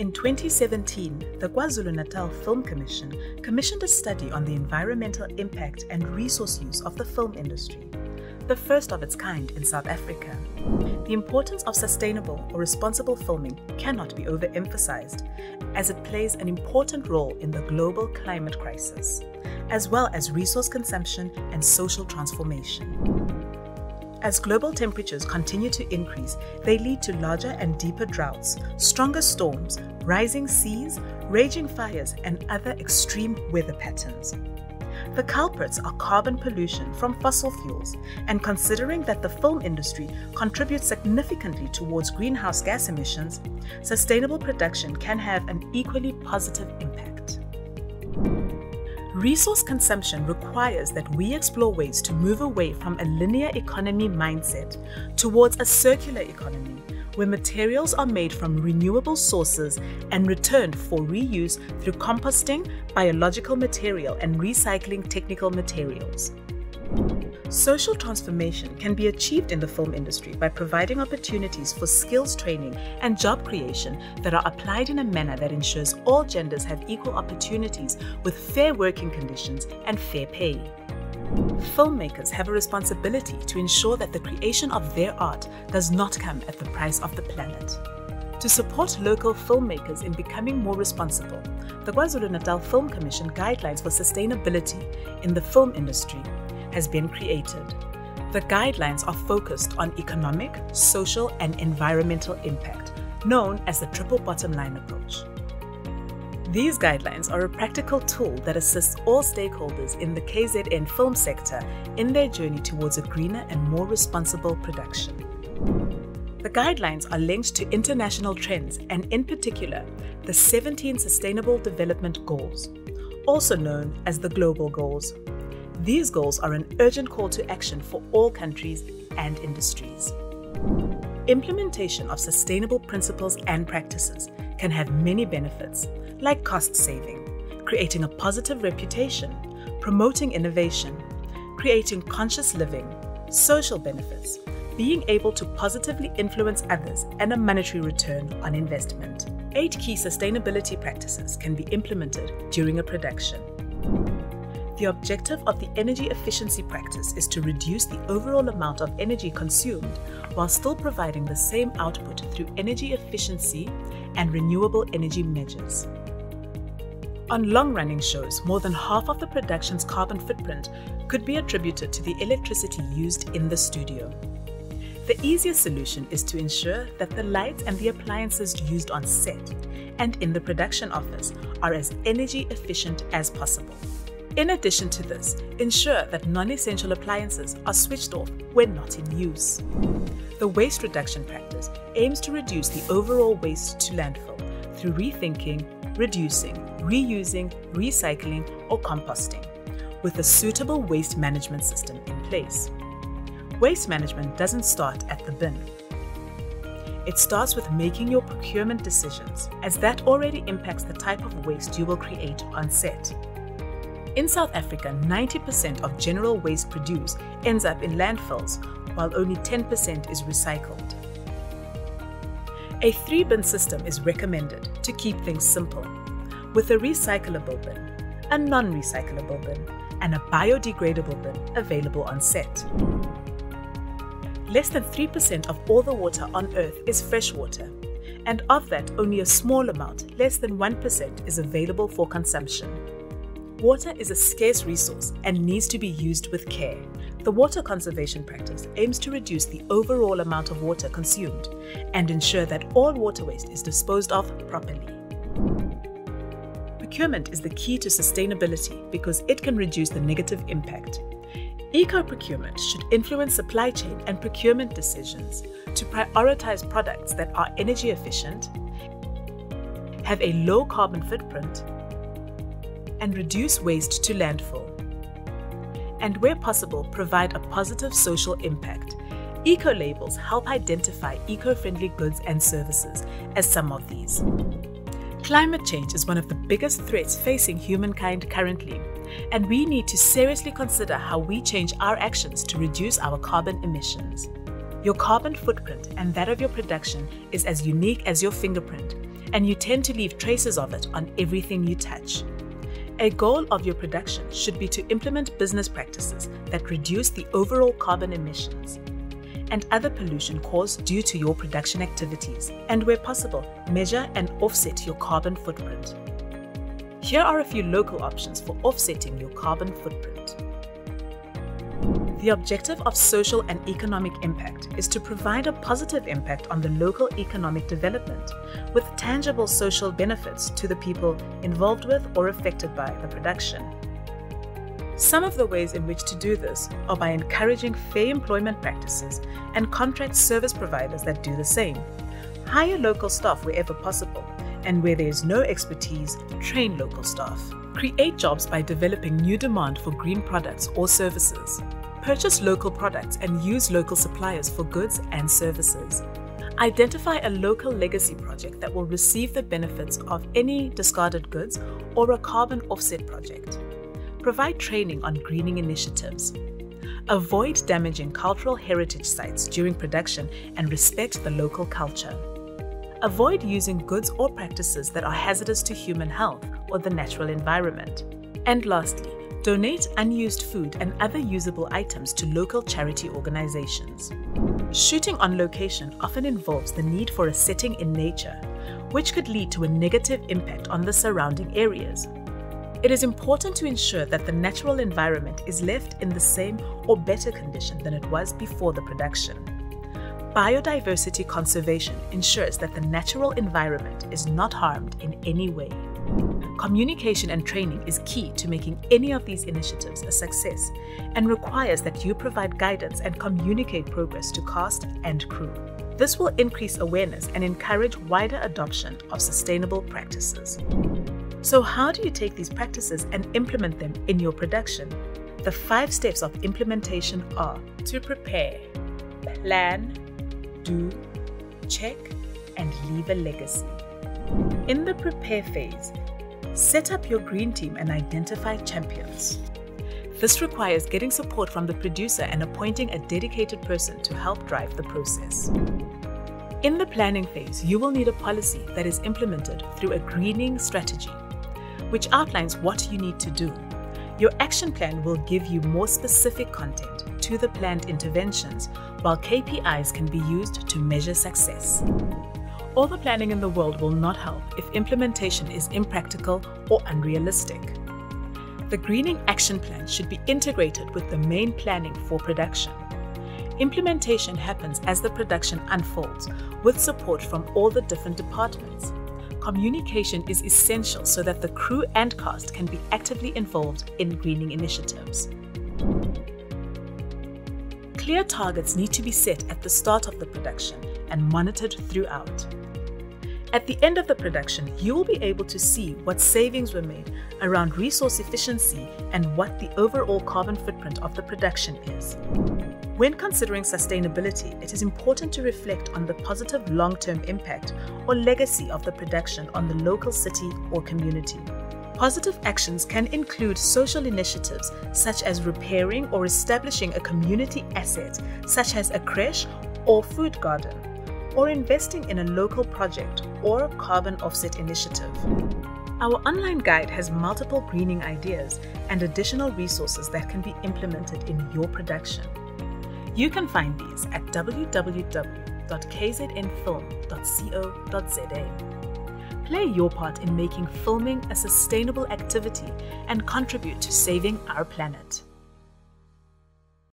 In 2017, the KwaZulu-Natal Film Commission commissioned a study on the environmental impact and resource use of the film industry, the first of its kind in South Africa. The importance of sustainable or responsible filming cannot be overemphasized, as it plays an important role in the global climate crisis, as well as resource consumption and social transformation. As global temperatures continue to increase, they lead to larger and deeper droughts, stronger storms, rising seas, raging fires, and other extreme weather patterns. The culprits are carbon pollution from fossil fuels, and considering that the film industry contributes significantly towards greenhouse gas emissions, sustainable production can have an equally positive impact. Resource consumption requires that we explore ways to move away from a linear economy mindset towards a circular economy, where materials are made from renewable sources and returned for reuse through composting, biological material, and recycling technical materials. Social transformation can be achieved in the film industry by providing opportunities for skills training and job creation that are applied in a manner that ensures all genders have equal opportunities with fair working conditions and fair pay. Filmmakers have a responsibility to ensure that the creation of their art does not come at the price of the planet. To support local filmmakers in becoming more responsible, the KwaZulu-Natal Film Commission Guidelines for Sustainability in the Film Industry has been created. The guidelines are focused on economic, social, and environmental impact, known as the triple bottom line approach. These guidelines are a practical tool that assists all stakeholders in the KZN film sector in their journey towards a greener and more responsible production. The guidelines are linked to international trends and, in particular, the 17 Sustainable Development Goals, also known as the Global Goals. These goals are an urgent call to action for all countries and industries. Implementation of sustainable principles and practices can have many benefits, like cost saving, creating a positive reputation, promoting innovation, creating conscious living, social benefits, being able to positively influence others, and a monetary return on investment. 8 key sustainability practices can be implemented during a production. The objective of the energy efficiency practice is to reduce the overall amount of energy consumed while still providing the same output through energy efficiency and renewable energy measures. On long-running shows, more than half of the production's carbon footprint could be attributed to the electricity used in the studio. The easiest solution is to ensure that the lights and the appliances used on set and in the production office are as energy efficient as possible. In addition to this, ensure that non-essential appliances are switched off when not in use. The waste reduction practice aims to reduce the overall waste to landfill through rethinking, reducing, reusing, recycling, or composting, with a suitable waste management system in place. Waste management doesn't start at the bin. It starts with making your procurement decisions, as that already impacts the type of waste you will create on set. In South Africa, 90% of general waste produced ends up in landfills, while only 10% is recycled. A 3-bin system is recommended to keep things simple, with a recyclable bin, a non-recyclable bin, and a biodegradable bin available on set. Less than 3% of all the water on Earth is fresh water, and of that, only a small amount, less than 1%, is available for consumption. Water is a scarce resource and needs to be used with care. The water conservation practice aims to reduce the overall amount of water consumed and ensure that all water waste is disposed of properly. Procurement is the key to sustainability because it can reduce the negative impact. Eco-procurement should influence supply chain and procurement decisions to prioritize products that are energy efficient, have a low carbon footprint, and reduce waste to landfill. And where possible, provide a positive social impact. Eco-labels help identify eco-friendly goods and services as some of these. Climate change is one of the biggest threats facing humankind currently, and we need to seriously consider how we change our actions to reduce our carbon emissions. Your carbon footprint and that of your production is as unique as your fingerprint, and you tend to leave traces of it on everything you touch. A goal of your production should be to implement business practices that reduce the overall carbon emissions and other pollution caused due to your production activities, and where possible, measure and offset your carbon footprint. Here are a few local options for offsetting your carbon footprint. The objective of social and economic impact is to provide a positive impact on the local economic development with tangible social benefits to the people involved with or affected by the production. Some of the ways in which to do this are by encouraging fair employment practices and contract service providers that do the same. Hire local staff wherever possible, and where there is no expertise, train local staff. Create jobs by developing new demand for green products or services. Purchase local products and use local suppliers for goods and services. Identify a local legacy project that will receive the benefits of any discarded goods or a carbon offset project. Provide training on greening initiatives. Avoid damaging cultural heritage sites during production and respect the local culture. Avoid using goods or practices that are hazardous to human health or the natural environment. And lastly, donate unused food and other usable items to local charity organizations. Shooting on location often involves the need for a setting in nature, which could lead to a negative impact on the surrounding areas. It is important to ensure that the natural environment is left in the same or better condition than it was before the production. Biodiversity conservation ensures that the natural environment is not harmed in any way. Communication and training is key to making any of these initiatives a success and requires that you provide guidance and communicate progress to cast and crew. This will increase awareness and encourage wider adoption of sustainable practices. So how do you take these practices and implement them in your production? The 5 steps of implementation are: to prepare, plan, do, check, and leave a legacy. In the prepare phase, set up your green team and identify champions. This requires getting support from the producer and appointing a dedicated person to help drive the process. In the planning phase, you will need a policy that is implemented through a greening strategy, which outlines what you need to do. Your action plan will give you more specific content to the planned interventions, while KPIs can be used to measure success. All the planning in the world will not help if implementation is impractical or unrealistic. The greening action plan should be integrated with the main planning for production. Implementation happens as the production unfolds, with support from all the different departments. Communication is essential so that the crew and cast can be actively involved in greening initiatives. Clear targets need to be set at the start of the production and monitored throughout. At the end of the production, you will be able to see what savings were made around resource efficiency and what the overall carbon footprint of the production is. When considering sustainability, it is important to reflect on the positive long-term impact or legacy of the production on the local city or community. Positive actions can include social initiatives such as repairing or establishing a community asset such as a creche or food garden, or investing in a local project or carbon offset initiative. Our online guide has multiple greening ideas and additional resources that can be implemented in your production. You can find these at www.kznfilm.co.za. Play your part in making filming a sustainable activity and contribute to saving our planet.